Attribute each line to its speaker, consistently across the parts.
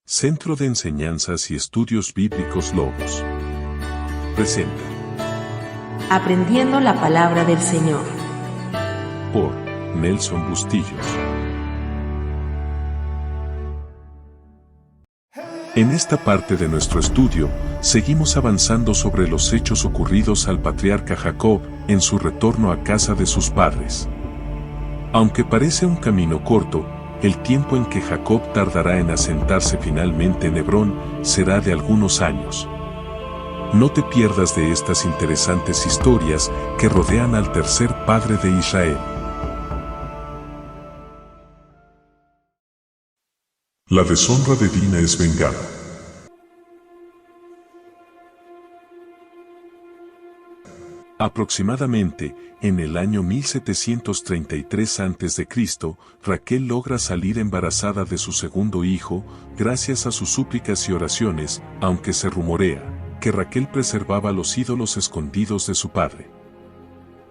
Speaker 1: Centro de Enseñanzas y Estudios Bíblicos Logos presenta
Speaker 2: Aprendiendo la Palabra del Señor
Speaker 1: por Nelson Bustillos. En esta parte de nuestro estudio, seguimos avanzando sobre los hechos ocurridos al patriarca Jacob en su retorno a casa de sus padres. Aunque parece un camino corto, el tiempo en que Jacob tardará en asentarse finalmente en Hebrón será de algunos años. No te pierdas de estas interesantes historias que rodean al tercer padre de Israel. La deshonra de Dina es vengada. Aproximadamente, en el año 1733 a.C., Raquel logra salir embarazada de su segundo hijo, gracias a sus súplicas y oraciones, aunque se rumorea que Raquel preservaba los ídolos escondidos de su padre.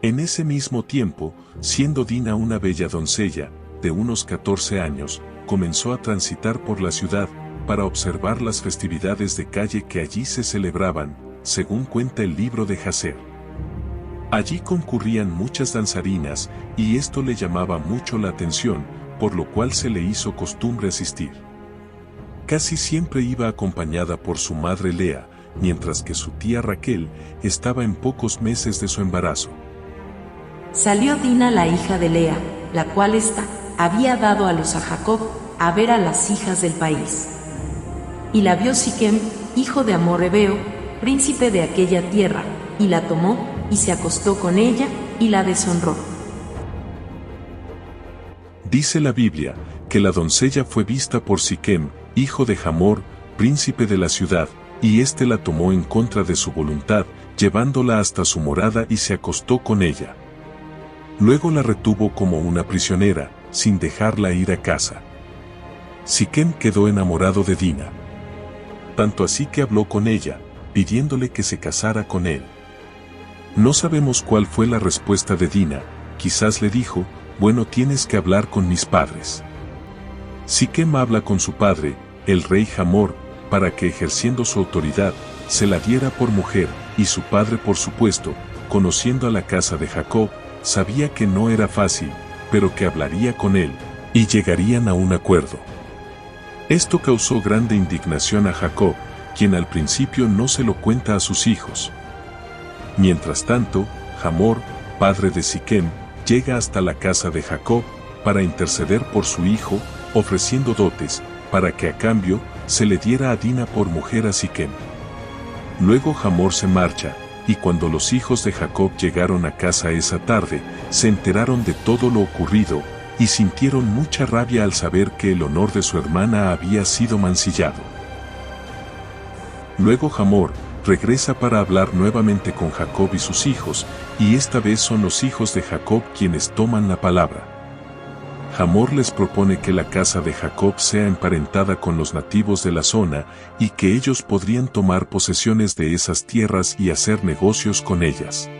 Speaker 1: En ese mismo tiempo, siendo Dina una bella doncella, de unos 14 años, comenzó a transitar por la ciudad, para observar las festividades de calle que allí se celebraban, según cuenta el libro de Jacer. Allí concurrían muchas danzarinas, y esto le llamaba mucho la atención, por lo cual se le hizo costumbre asistir. Casi siempre iba acompañada por su madre Lea, mientras que su tía Raquel estaba en pocos meses de su embarazo.
Speaker 2: Salió Dina la hija de Lea, la cual había dado a luz a Jacob, a ver a las hijas del país. Y la vio Siquem, hijo de Hamor Heveo, príncipe de aquella tierra, y la tomó, y se acostó con ella, y la deshonró.
Speaker 1: Dice la Biblia, que la doncella fue vista por Siquem, hijo de Hamor, príncipe de la ciudad, y éste la tomó en contra de su voluntad, llevándola hasta su morada y se acostó con ella. Luego la retuvo como una prisionera, sin dejarla ir a casa. Siquem quedó enamorado de Dina. Tanto así que habló con ella, pidiéndole que se casara con él. No sabemos cuál fue la respuesta de Dina, quizás le dijo, bueno, tienes que hablar con mis padres. Siquem habla con su padre, el rey Hamor, para que ejerciendo su autoridad, se la diera por mujer, y su padre por supuesto, conociendo a la casa de Jacob, sabía que no era fácil, pero que hablaría con él, y llegarían a un acuerdo. Esto causó grande indignación a Jacob, quien al principio no se lo cuenta a sus hijos. Mientras tanto, Hamor, padre de Siquem, llega hasta la casa de Jacob, para interceder por su hijo, ofreciendo dotes, para que a cambio, se le diera a Dina por mujer a Siquem. Luego Hamor se marcha, y cuando los hijos de Jacob llegaron a casa esa tarde, se enteraron de todo lo ocurrido, y sintieron mucha rabia al saber que el honor de su hermana había sido mancillado. Luego Hamor regresa para hablar nuevamente con Jacob y sus hijos, y esta vez son los hijos de Jacob quienes toman la palabra. Hamor les propone que la casa de Jacob sea emparentada con los nativos de la zona, y que ellos podrían tomar posesiones de esas tierras y hacer negocios con ellas.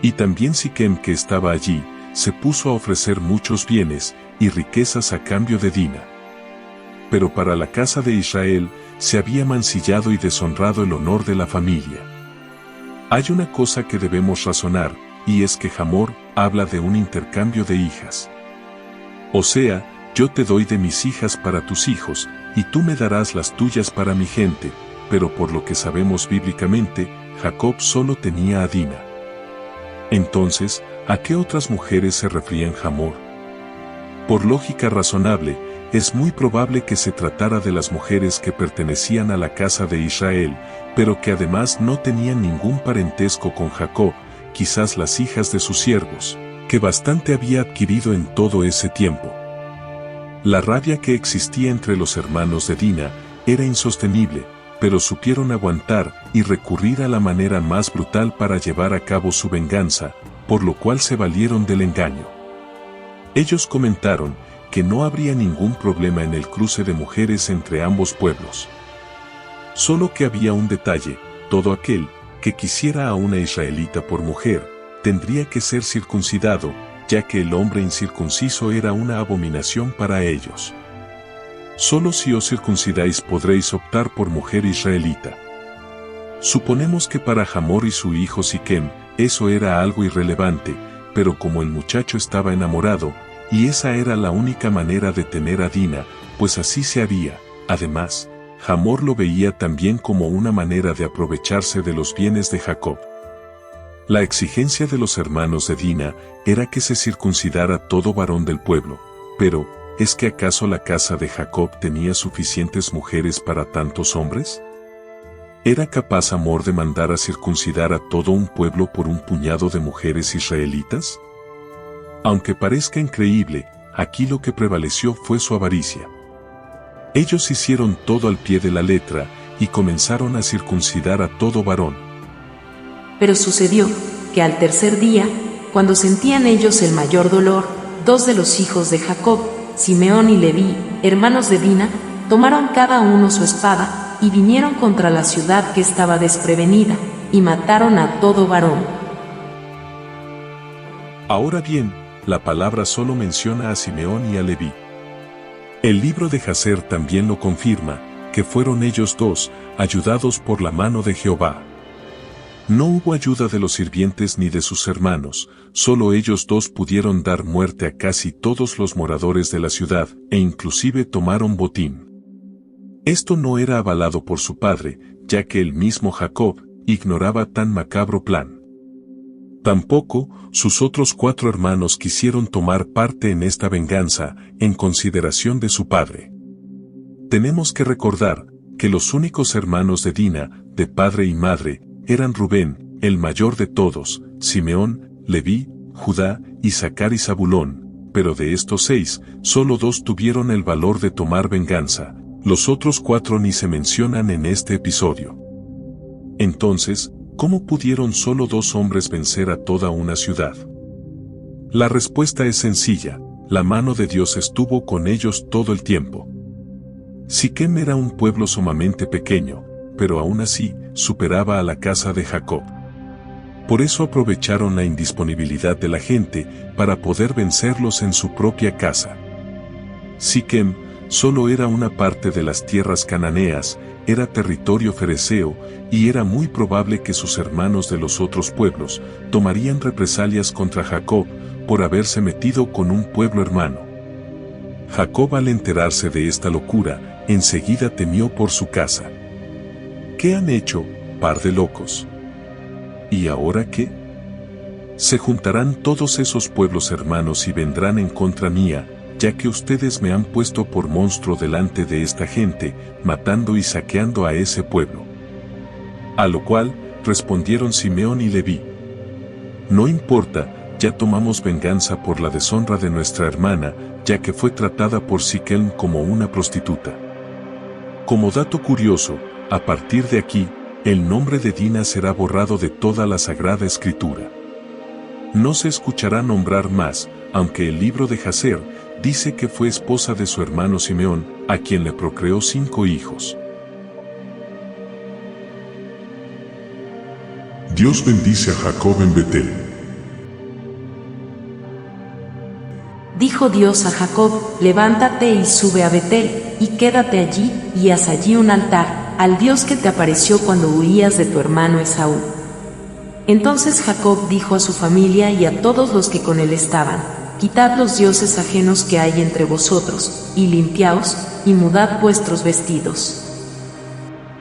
Speaker 1: Y también Siquem, que estaba allí, se puso a ofrecer muchos bienes y riquezas a cambio de Dina. Pero para la casa de Israel, se había mancillado y deshonrado el honor de la familia. Hay una cosa que debemos razonar, y es que Hamor habla de un intercambio de hijas. O sea, yo te doy de mis hijas para tus hijos, y tú me darás las tuyas para mi gente, pero por lo que sabemos bíblicamente, Jacob solo tenía a Dina. Entonces, ¿a qué otras mujeres se refería Hamor? Por lógica razonable, es muy probable que se tratara de las mujeres que pertenecían a la casa de Israel, pero que además no tenían ningún parentesco con Jacob, quizás las hijas de sus siervos, que bastante había adquirido en todo ese tiempo. La rabia que existía entre los hermanos de Dina era insostenible, pero supieron aguantar y recurrir a la manera más brutal para llevar a cabo su venganza, por lo cual se valieron del engaño. Ellos comentaron que no habría ningún problema en el cruce de mujeres entre ambos pueblos. Solo que había un detalle: todo aquel que quisiera a una israelita por mujer, tendría que ser circuncidado, ya que el hombre incircunciso era una abominación para ellos. solo si os circuncidáis podréis optar por mujer israelita. Suponemos que para Hamor y su hijo Siquem, eso era algo irrelevante, pero como el muchacho estaba enamorado, y esa era la única manera de tener a Dina, pues así se haría. Además, Hamor lo veía también como una manera de aprovecharse de los bienes de Jacob. La exigencia de los hermanos de Dina era que se circuncidara todo varón del pueblo, pero, ¿es que acaso la casa de Jacob tenía suficientes mujeres para tantos hombres? ¿Era capaz Hamor de mandar a circuncidar a todo un pueblo por un puñado de mujeres israelitas? Aunque parezca increíble, aquí lo que prevaleció fue su avaricia. Ellos hicieron todo al pie de la letra y comenzaron a circuncidar a todo varón.
Speaker 2: Pero sucedió que al tercer día, cuando sentían ellos el mayor dolor, dos de los hijos de Jacob, Simeón y Leví, hermanos de Dina, tomaron cada uno su espada, y vinieron contra la ciudad que estaba desprevenida, y mataron a todo varón.
Speaker 1: Ahora bien, la palabra solo menciona a Simeón y a Leví. El libro de Jacer también lo confirma, que fueron ellos dos, ayudados por la mano de Jehová. No hubo ayuda de los sirvientes ni de sus hermanos, solo ellos dos pudieron dar muerte a casi todos los moradores de la ciudad, e inclusive tomaron botín. Esto no era avalado por su padre, ya que el mismo Jacob ignoraba tan macabro plan. Tampoco, sus otros 4 hermanos quisieron tomar parte en esta venganza, en consideración de su padre. Tenemos que recordar, que los únicos hermanos de Dina, de padre y madre, eran Rubén, el mayor de todos, Simeón, Leví, Judá, Isaacar y Zabulón, pero de estos 6, solo 2 tuvieron el valor de tomar venganza. Los otros 4 ni se mencionan en este episodio. Entonces, ¿cómo pudieron solo 2 hombres vencer a toda una ciudad? La respuesta es sencilla, la mano de Dios estuvo con ellos todo el tiempo. Siquem era un pueblo sumamente pequeño, pero aún así, superaba a la casa de Jacob. Por eso aprovecharon la indisponibilidad de la gente, para poder vencerlos en su propia casa. Siquem solo era una parte de las tierras cananeas, era territorio fereceo, y era muy probable que sus hermanos de los otros pueblos tomarían represalias contra Jacob por haberse metido con un pueblo hermano. Jacob, al enterarse de esta locura, enseguida temió por su casa. ¿Qué han hecho, par de locos? ¿Y ahora qué? Se juntarán todos esos pueblos hermanos y vendrán en contra mía, ya que ustedes me han puesto por monstruo delante de esta gente, matando y saqueando a ese pueblo. A lo cual, respondieron Simeón y Leví: no importa, ya tomamos venganza por la deshonra de nuestra hermana, ya que fue tratada por Siquem como una prostituta. Como dato curioso, a partir de aquí, el nombre de Dina será borrado de toda la Sagrada Escritura. No se escuchará nombrar más, aunque el libro de Jacer dice que fue esposa de su hermano Simeón, a quien le procreó 5 hijos.
Speaker 3: Dios bendice a Jacob en Betel.
Speaker 2: Dijo Dios a Jacob: levántate y sube a Betel, y quédate allí, y haz allí un altar, al Dios que te apareció cuando huías de tu hermano Esaú. Entonces Jacob dijo a su familia y a todos los que con él estaban: quitad los dioses ajenos que hay entre vosotros, y limpiaos, y mudad vuestros vestidos.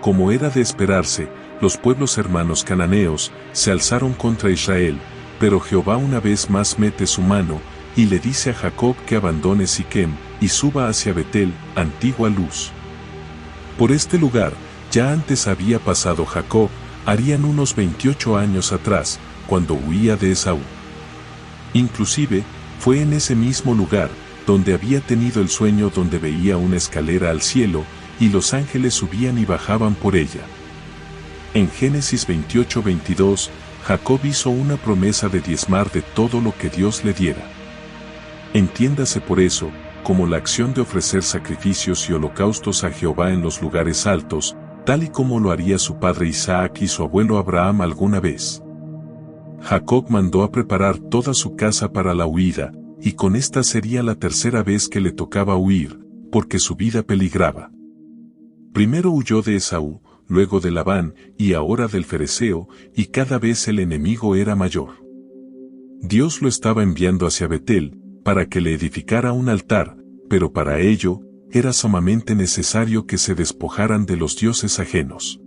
Speaker 1: Como era de esperarse, los pueblos hermanos cananeos se alzaron contra Israel, pero Jehová una vez más mete su mano, y le dice a Jacob que abandone Siquem, y suba hacia Betel, antigua Luz. Por este lugar, ya antes había pasado Jacob, harían unos 28 años atrás, cuando huía de Esaú. Inclusive, fue en ese mismo lugar, donde había tenido el sueño donde veía una escalera al cielo, y los ángeles subían y bajaban por ella. En Génesis 28:22, Jacob hizo una promesa de diezmar de todo lo que Dios le diera. Entiéndase por eso, como la acción de ofrecer sacrificios y holocaustos a Jehová en los lugares altos, tal y como lo haría su padre Isaac y su abuelo Abraham alguna vez. Jacob mandó a preparar toda su casa para la huida, y con esta sería la tercera vez que le tocaba huir, porque su vida peligraba. Primero huyó de Esaú, luego de Labán y ahora del Fereceo, y cada vez el enemigo era mayor. Dios lo estaba enviando hacia Betel, para que le edificara un altar, pero para ello, era sumamente necesario que se despojaran de los dioses ajenos.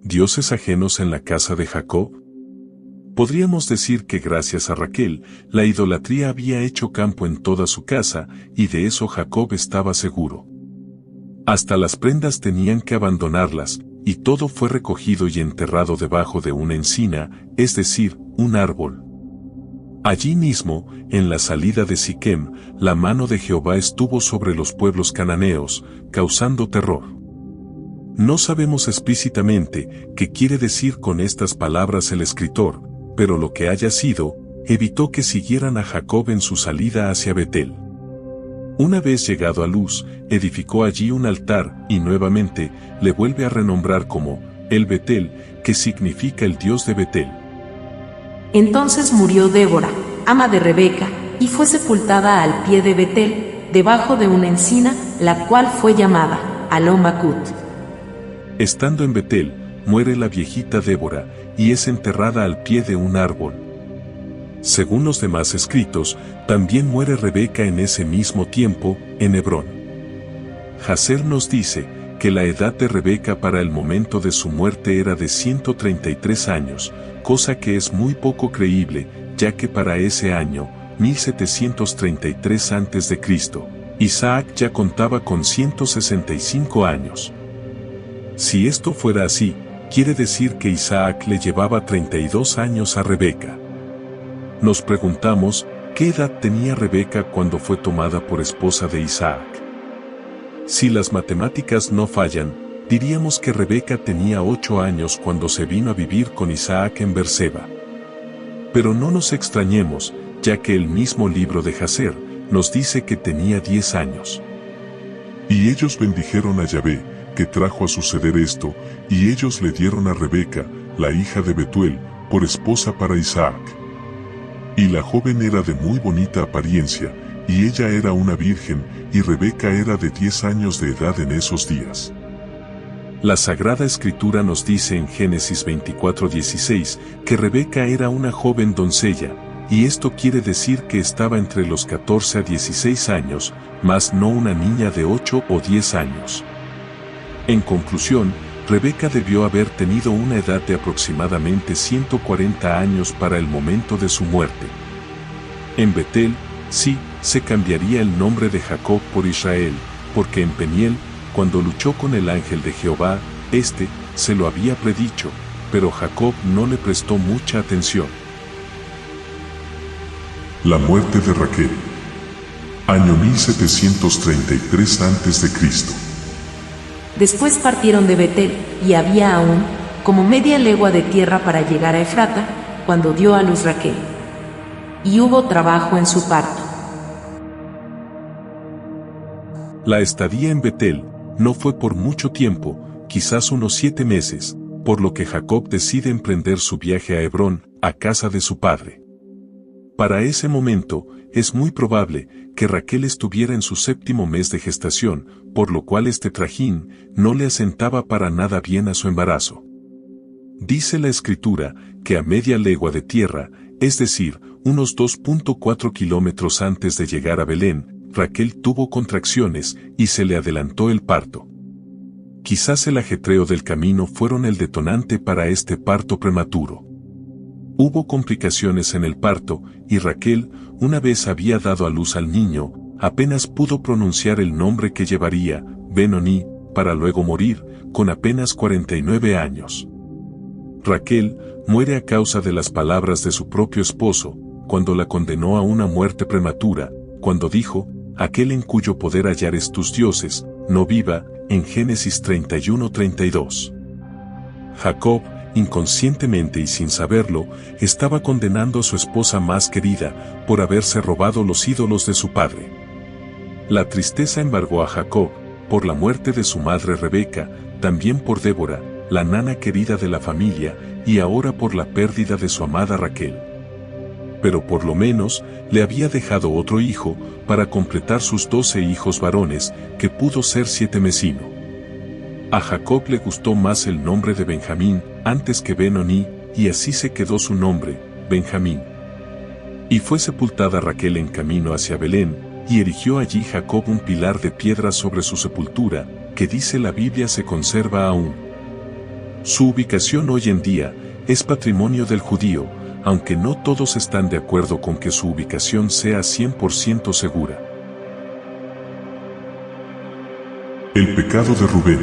Speaker 1: ¿Dioses ajenos en la casa de Jacob? Podríamos decir que gracias a Raquel, la idolatría había hecho campo en toda su casa, y de eso Jacob estaba seguro. Hasta las prendas tenían que abandonarlas, y todo fue recogido y enterrado debajo de una encina, es decir, un árbol. Allí mismo, en la salida de Siquem, la mano de Jehová estuvo sobre los pueblos cananeos, causando terror. No sabemos explícitamente qué quiere decir con estas palabras el escritor, pero lo que haya sido, evitó que siguieran a Jacob en su salida hacia Betel. Una vez llegado a Luz, edificó allí un altar y nuevamente le vuelve a renombrar como el Betel, que significa el Dios de Betel.
Speaker 2: Entonces murió Débora, ama de Rebeca, y fue sepultada al pie de Betel, debajo de una encina, la cual fue llamada Alom-Bakut.
Speaker 1: Estando en Betel, muere la viejita Débora, y es enterrada al pie de un árbol. Según los demás escritos, también muere Rebeca en ese mismo tiempo, en Hebrón. Jazer nos dice que la edad de Rebeca para el momento de su muerte era de 133 años, cosa que es muy poco creíble, ya que para ese año, 1733 a.C., Isaac ya contaba con 165 años. Si esto fuera así, quiere decir que Isaac le llevaba 32 años a Rebeca. Nos preguntamos, ¿qué edad tenía Rebeca cuando fue tomada por esposa de Isaac? Si las matemáticas no fallan, diríamos que Rebeca tenía 8 años cuando se vino a vivir con Isaac en Berseba. Pero no nos extrañemos, ya que el mismo libro de Jazer nos dice que tenía 10 años.
Speaker 3: Y ellos bendijeron a Yahvé, que trajo a suceder esto, y ellos le dieron a Rebeca, la hija de Betuel, por esposa para Isaac. Y la joven era de muy bonita apariencia, y ella era una virgen, y Rebeca era de 10 años de edad en esos días.
Speaker 1: La Sagrada Escritura nos dice en Génesis 24:16 que Rebeca era una joven doncella, y esto quiere decir que estaba entre los 14 a 16 años, mas no una niña de 8 o 10 años. En conclusión, Rebeca debió haber tenido una edad de aproximadamente 140 años para el momento de su muerte. En Betel, sí, se cambiaría el nombre de Jacob por Israel, porque en Peniel, cuando luchó con el ángel de Jehová, se lo había predicho, pero Jacob no le prestó mucha atención.
Speaker 3: La muerte de Raquel. Año 1733 a.C.
Speaker 2: Después partieron de Betel, y había aún, como media legua de tierra para llegar a Efrata, cuando dio a luz Raquel. Y hubo trabajo en su parto.
Speaker 1: La estadía en Betel no fue por mucho tiempo, quizás unos 7 meses, por lo que Jacob decide emprender su viaje a Hebrón, a casa de su padre. Para ese momento, es muy probable que Raquel estuviera en su 7º mes de gestación, por lo cual este trajín no le asentaba para nada bien a su embarazo. Dice la Escritura que a media legua de tierra, es decir, unos 2.4 kilómetros antes de llegar a Belén, Raquel tuvo contracciones y se le adelantó el parto. Quizás el ajetreo del camino fueron el detonante para este parto prematuro. Hubo complicaciones en el parto, y Raquel, una vez había dado a luz al niño, apenas pudo pronunciar el nombre que llevaría, Ben-Oni, para luego morir, con apenas 49 años. Raquel muere a causa de las palabras de su propio esposo, cuando la condenó a una muerte prematura, cuando dijo, aquel en cuyo poder hallares tus dioses, no viva, en Génesis 31:32. Jacob, inconscientemente y sin saberlo, estaba condenando a su esposa más querida, por haberse robado los ídolos de su padre. La tristeza embargó a Jacob, por la muerte de su madre Rebeca, también por Débora, la nana querida de la familia, y ahora por la pérdida de su amada Raquel. pero por lo menos le había dejado otro hijo para completar sus 12 hijos varones, que pudo ser 7 A Jacob le gustó más el nombre de Benjamín antes que Ben-Oni, y así se quedó su nombre, Benjamín. Y fue sepultada Raquel en camino hacia Belén, y erigió allí Jacob un pilar de piedra sobre su sepultura, que dice la Biblia se conserva aún. Su ubicación hoy en día es patrimonio del judío, aunque no todos están de acuerdo con que su ubicación sea 100% segura.
Speaker 3: El pecado de Rubén.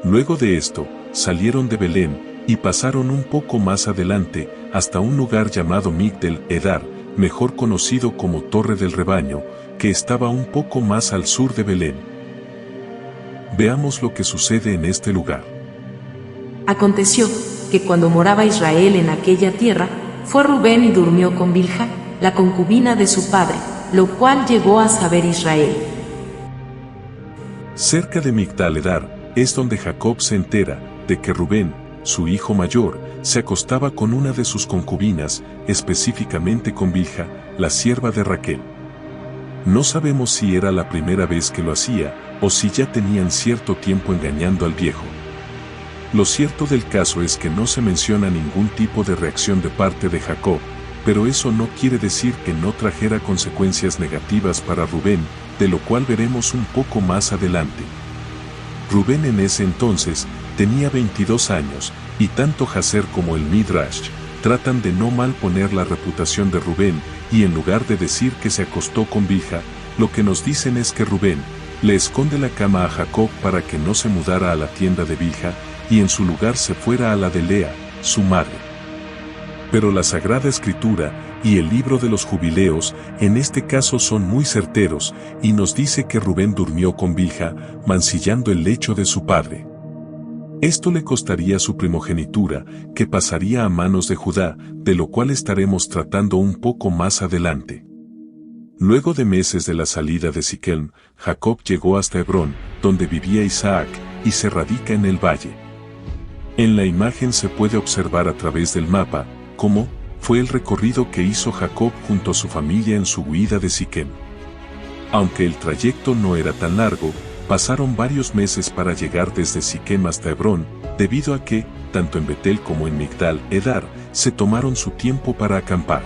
Speaker 1: Luego de esto, salieron de Belén, y pasaron un poco más adelante, hasta un lugar llamado Migdel Edar, mejor conocido como Torre del Rebaño, que estaba un poco más al sur de Belén. Veamos lo que sucede en este lugar.
Speaker 2: Aconteció que cuando moraba Israel en aquella tierra, fue Rubén y durmió con Bilha, la concubina de su padre, lo cual llegó a saber Israel.
Speaker 1: Cerca de Migdal Edar es donde Jacob se entera de que Rubén, su hijo mayor, se acostaba con una de sus concubinas, específicamente con Bilha, la sierva de Raquel. No sabemos si era la primera vez que lo hacía, o si ya tenían cierto tiempo engañando al viejo. Lo cierto del caso es que no se menciona ningún tipo de reacción de parte de Jacob, pero eso no quiere decir que no trajera consecuencias negativas para Rubén, de lo cual veremos un poco más adelante. Rubén en ese entonces tenía 22 años, y tanto Jaser como el Midrash tratan de no mal poner la reputación de Rubén, y en lugar de decir que se acostó con Bilha, lo que nos dicen es que Rubén le esconde la cama a Jacob para que no se mudara a la tienda de Bilha, y en su lugar se fuera a la de Lea, su madre. Pero la Sagrada Escritura y el libro de los Jubileos en este caso son muy certeros, y nos dice que Rubén durmió con Bilha, mancillando el lecho de su padre. Esto le costaría su primogenitura, que pasaría a manos de Judá, de lo cual estaremos tratando un poco más adelante. Luego de meses de la salida de Siquem, Jacob llegó hasta Hebrón, donde vivía Isaac, y se radica en el valle. En la imagen se puede observar a través del mapa cómo fue el recorrido que hizo Jacob junto a su familia en su huida de Siquem. Aunque el trayecto no era tan largo, pasaron varios meses para llegar desde Siquem hasta Hebrón, debido a que, tanto en Betel como en Migdal Edar, se tomaron su tiempo para acampar.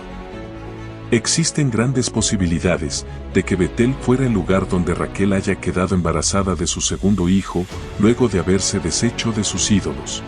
Speaker 1: Existen grandes posibilidades de que Betel fuera el lugar donde Raquel haya quedado embarazada de su segundo hijo, luego de haberse deshecho de sus ídolos.